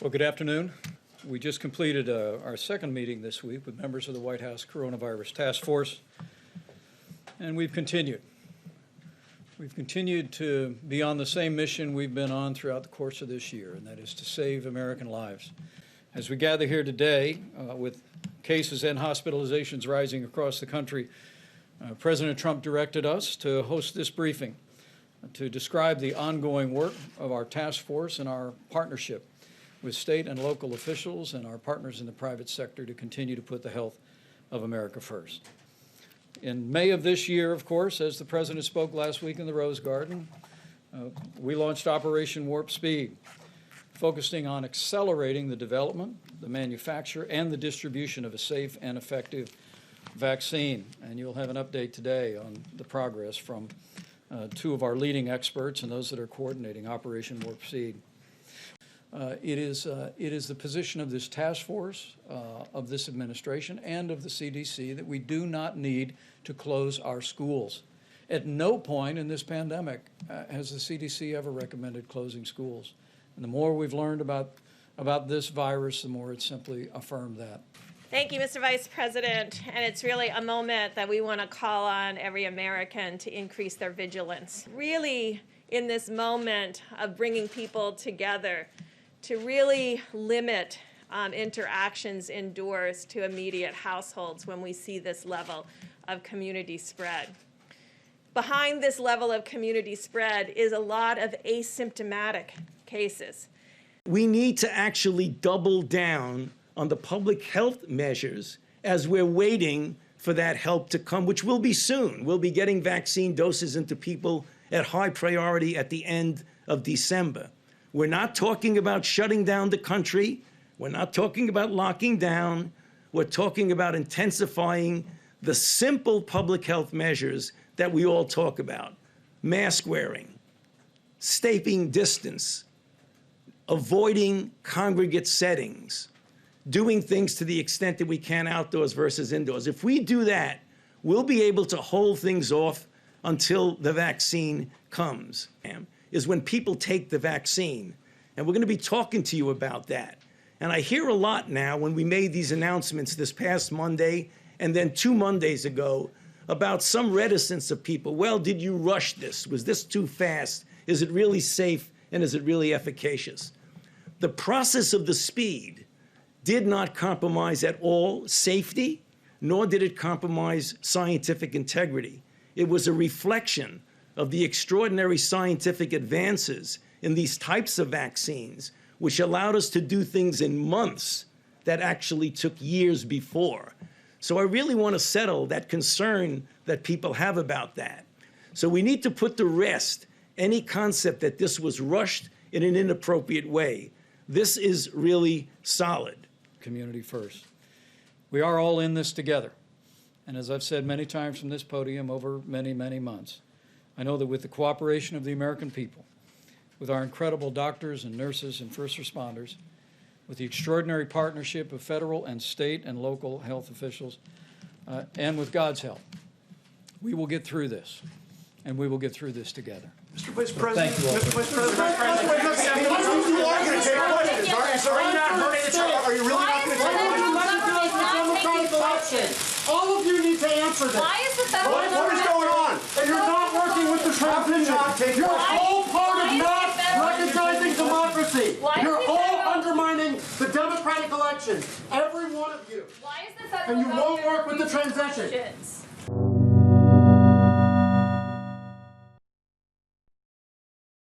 Well, good afternoon. We just completed our second meeting this week with members of the White House Coronavirus Task Force, and we've continued. We've continued to be on the same mission we've been on throughout the course of this year, and that is to save American lives. As we gather here today, with cases and hospitalizations rising across the country, President Trump directed us to host this briefing to describe the ongoing work of our task force and our partnership with state and local officials and our partners in the private sector to continue to put the health of America first. In May of this year, of course, as the President spoke last week in the Rose Garden, we launched Operation Warp Speed, focusing on accelerating the development, the manufacture, and the distribution of a safe and effective vaccine. And you'll have an update today on the progress from two of our leading experts and those that are coordinating Operation Warp Speed. It is the position of this task force, of this administration, and of the CDC that we do not need to close our schools. At no point in this pandemic has the CDC ever recommended closing schools. And the more we've learned about this virus, the more it's simply affirmed that. Thank you, Mr. Vice President. And it's really a moment that we want to call on every American to increase their vigilance. Really, in this moment of bringing people together, to really limit interactions indoors to immediate households when we see this level of community spread. Behind this level of community spread is a lot of asymptomatic cases. We need to actually double down on the public health measures as we're waiting for that help to come, which will be soon. We'll be getting vaccine doses into people at high priority at the end of December. We're not talking about shutting down the country. We're not talking about locking down. We're talking about intensifying the simple public health measures that we all talk about. Mask wearing, staying distance, avoiding congregate settings, doing things to the extent that we can outdoors versus indoors. If we do that, we'll be able to hold things off until the vaccine comes. Is when people take the vaccine. And we're going to be talking to you about that. And I hear a lot now when we made these announcements this past Monday and then 2 Mondays ago about some reticence of people. Well, did you rush this? Was this too fast? Is it really safe? And is it really efficacious? The process of the speed did not compromise at all safety, nor did it compromise scientific integrity. It was a reflection of the extraordinary scientific advances in these types of vaccines, which allowed us to do things in months that actually took years before. So I really want to settle that concern that people have about that. So we need to put to rest any concept that this was rushed in an inappropriate way. This is really solid. Community first. We are all in this together. And as I've said many times from this podium over many, many months, I know that with the cooperation of the American people, with our incredible doctors and nurses and first responders, with the extraordinary partnership of federal and state and local health officials, and with God's help, we will get through this, and we will get through this together. Mr. Vice President, Thank you all. Mr. Vice President, you are going to take questions, aren't you? So are you not hurting the trial? Are you really not going to take questions? All of you need to answer this. Why is the federal government... What is going on? You're not working with the transition. You're all part of not recognizing democracy. You're all undermining the democratic election. Every one of you. Why is the federal And you won't government work with the transition. questions?